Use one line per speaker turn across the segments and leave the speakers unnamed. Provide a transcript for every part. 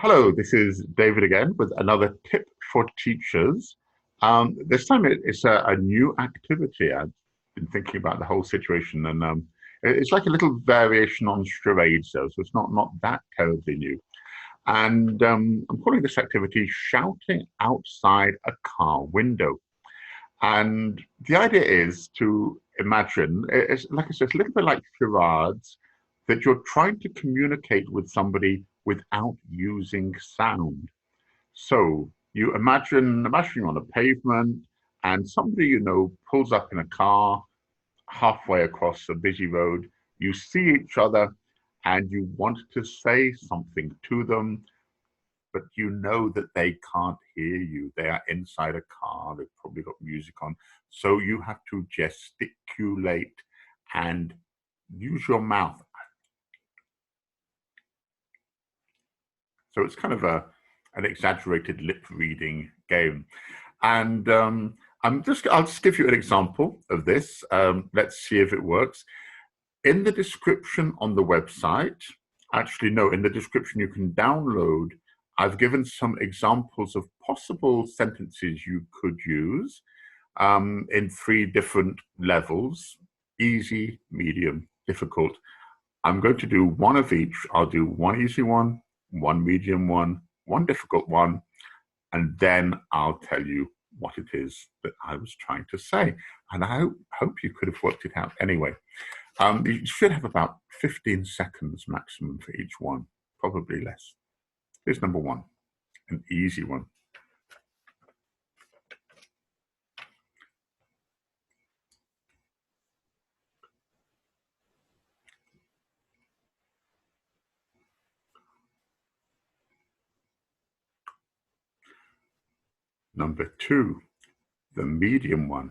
Hello, this is David again with another tip for teachers. This time it's a new activity. I've been thinking about the whole situation, and it's like a little variation on charades, though, so it's not that terribly new. And I'm calling this activity "Shouting Outside a Car Window." And the idea is to imagine, it's like I said, it's a little bit like charades, that you're trying to communicate with somebody without using sound. So you imagine you're on a pavement and somebody you know pulls up in a car halfway across a busy road. You see each other and you want to say something to them, but you know that they can't hear you. They are inside a car, they've probably got music on. So you have to gesticulate and use your mouth. So it's kind of an exaggerated lip reading game. And I'll just give you an example of this. Let's see if it works. In the description on the website, actually, no, in the description you can download, I've given some examples of possible sentences you could use in 3 different levels: easy, medium, difficult. I'm going to do one of each. I'll do one easy one medium one difficult one, and then I'll tell you what it is that I was trying to say. And I hope you could have worked it out anyway. You should have about 15 seconds maximum for each one, probably less. Here's number 1, an easy one. Number 2, the medium one.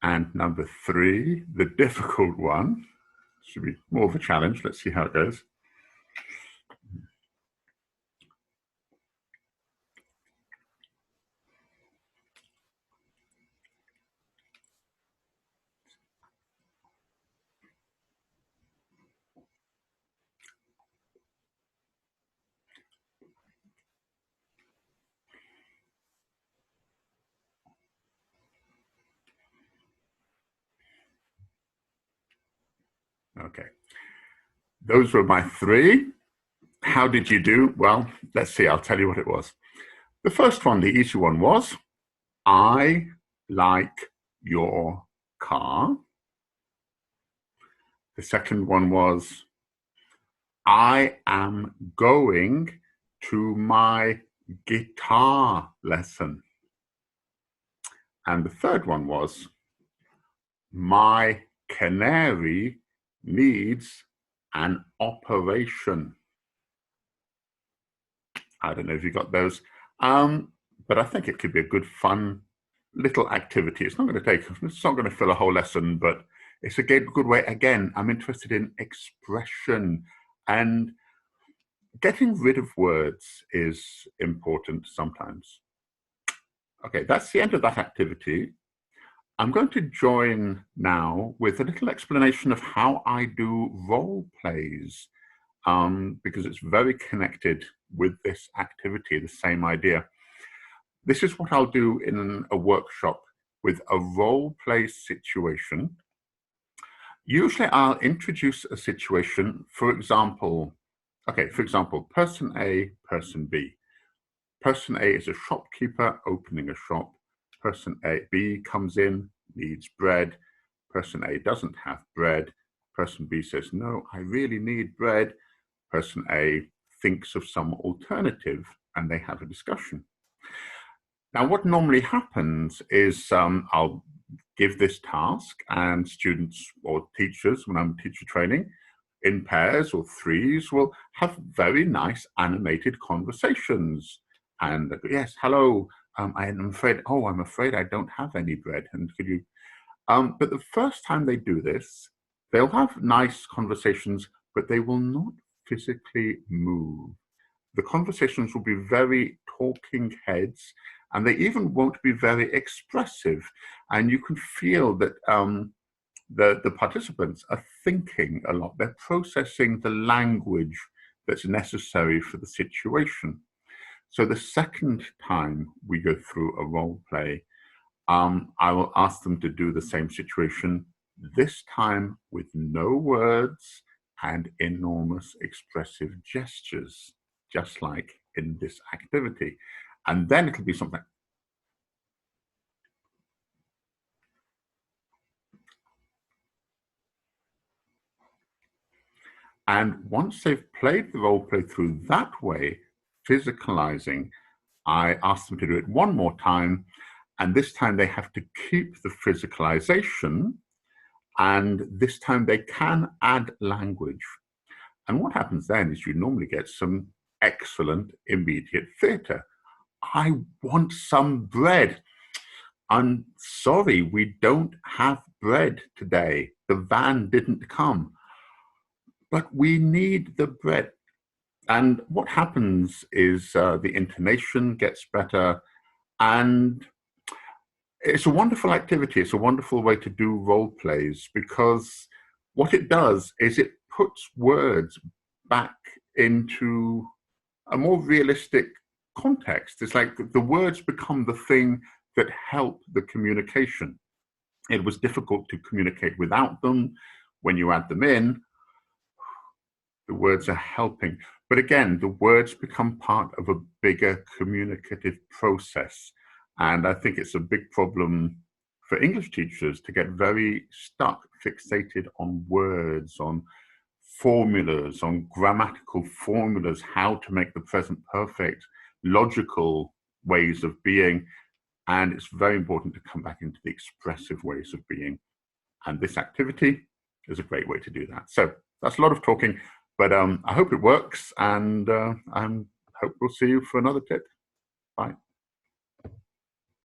And number 3, the difficult one. Should be more of a challenge. Let's see how it goes. Okay. Those were my 3. How did you do? Well, let's see. I'll tell you what it was. The first one, the easy one, was I like your car. The second one was I am going to my guitar lesson. And the third one was my canary needs an operation. I don't know if you got those, but I think it could be a good, fun little activity. It's not going to fill a whole lesson, but it's a good way. Again, I'm interested in expression, and getting rid of words is important sometimes. Okay, that's the end of that activity. I'm going to join now with a little explanation of how I do role plays, because it's very connected with this activity, the same idea. This is what I'll do in a workshop with a role play situation. Usually I'll introduce a situation, for example, person A, person B. Person A is a shopkeeper opening a shop. Person B comes in, needs bread. Person A doesn't have bread. Person B says, no, I really need bread. Person A thinks of some alternative and they have a discussion. Now, what normally happens is I'll give this task, and students or teachers, when I'm teacher training, in pairs or threes, will have very nice animated conversations. And yes, hello, I'm afraid I don't have any bread. And could you? But the first time they do this, They'll have nice conversations, but they will not physically move. The conversations will be very talking heads, and they even won't be very expressive. And you can feel that the participants are thinking a lot. They're processing the language that's necessary for the situation. So the second time we go through a role play, I will ask them to do the same situation, this time with no words and enormous expressive gestures, just like in this activity. And then it'll be something. And once they've played the role play through that way, physicalizing, I ask them to do it one more time. And this time they have to keep the physicalization. And this time they can add language. And what happens then is you normally get some excellent immediate theatre. I want some bread. I'm sorry, we don't have bread today. The van didn't come. But we need the bread. And what happens is the intonation gets better, and it's a wonderful activity. It's a wonderful way to do role plays, because what it does is it puts words back into a more realistic context. It's like the words become the thing that help the communication. It was difficult to communicate without them. When you add them in, the words are helping. But again, the words become part of a bigger communicative process. And I think it's a big problem for English teachers to get very stuck, fixated on words, on formulas, on grammatical formulas, how to make the present perfect, logical ways of being. And it's very important to come back into the expressive ways of being. And this activity is a great way to do that. So that's a lot of talking, but I hope it works, and I hope we'll see you for another tip. Bye.